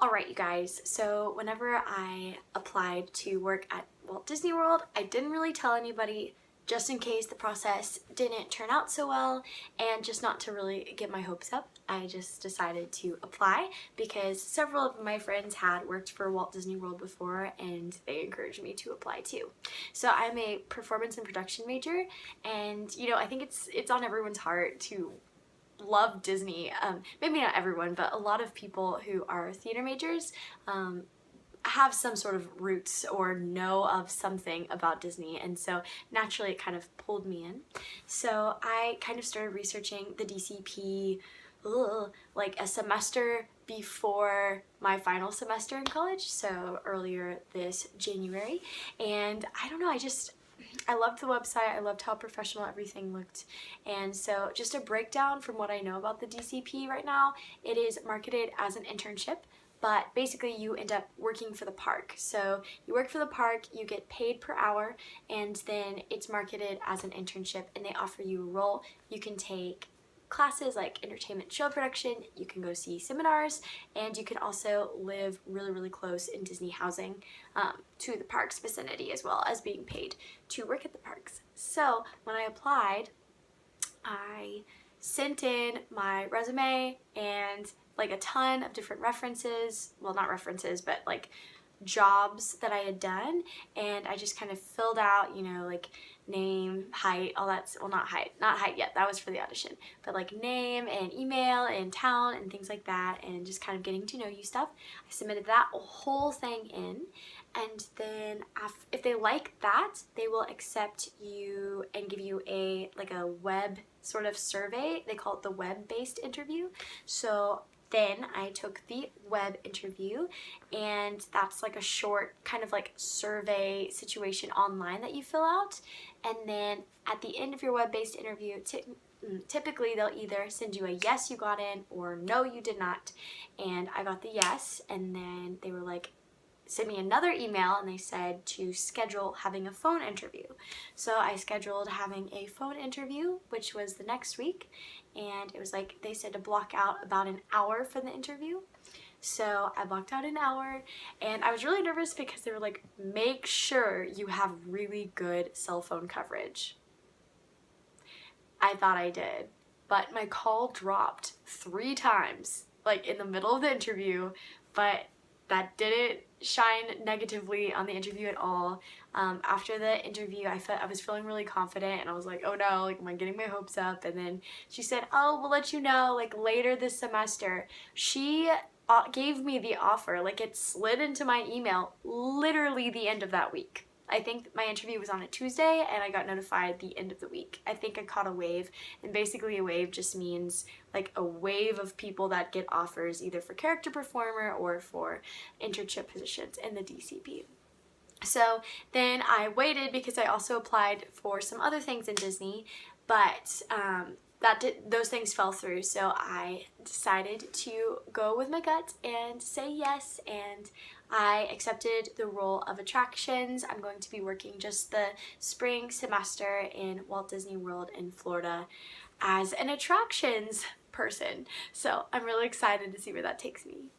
Alright, you guys, so whenever I applied to work at Walt Disney World, I didn't really tell anybody just in case the process didn't turn out so well, and just not to really get my hopes up. I just decided to apply because several of my friends had worked for Walt Disney World before and they encouraged me to apply too. So I'm a performance and production major, and I think it's on everyone's heart to love Disney. Maybe not everyone, but a lot of people who are theater majors have some sort of roots or know of something about Disney, and so naturally it kind of pulled me in. So I kind of started researching the DCP like a semester before my final semester in college, so earlier this January, and I don't know, I loved the website, I loved how professional everything looked, and so just a breakdown from what I know about the DCP right now. It is marketed as an internship, but basically you end up working for the park. So you work for the park, you get paid per hour, and then it's marketed as an internship and they offer you a role. You can take classes like entertainment show production, you can go see seminars, and you can also live really close in Disney housing to the park's vicinity, as well as being paid to work at the parks. So when I applied, I sent in my resume and like a ton of different references, well, not references, but like jobs that I had done, and I just kind of filled out, like name, height, all that, well, not height yet, that was for the audition, but like name and email and town and things like that, and just kind of getting to know you stuff. I submitted that whole thing in, and then if they like that, they will accept you and give you a web sort of survey. They call it the web-based interview. So then I took the web interview, and that's like a short kind of like survey situation online that you fill out, and then at the end of your web-based interview, typically they'll either send you a yes, you got in, or no, you did not. And I got the yes, and then they were like, sent me another email and they said to schedule having a phone interview. So I scheduled having a phone interview, which was the next week, and it was like they said to block out about an hour for the interview. So I blocked out an hour, and I was really nervous because they were like, make sure you have really good cell phone coverage. I thought I did, but my call dropped 3 times, like in the middle of the interview, but that didn't shine negatively on the interview at all. After the interview, I was feeling really confident, and I was like, oh no, like, am I getting my hopes up? And then she said, oh, we'll let you know like later this semester. She gave me the offer, like it slid into my email literally the end of that week. I think my interview was on a Tuesday, and I got notified the end of the week. I think I caught a wave, and basically a wave just means like a wave of people that get offers either for character performer or for internship positions in the DCP. So then I waited because I also applied for some other things in Disney, but those things fell through, so I decided to go with my gut and say yes, and I accepted the role of attractions. I'm going to be working just the spring semester in Walt Disney World in Florida as an attractions person, so I'm really excited to see where that takes me.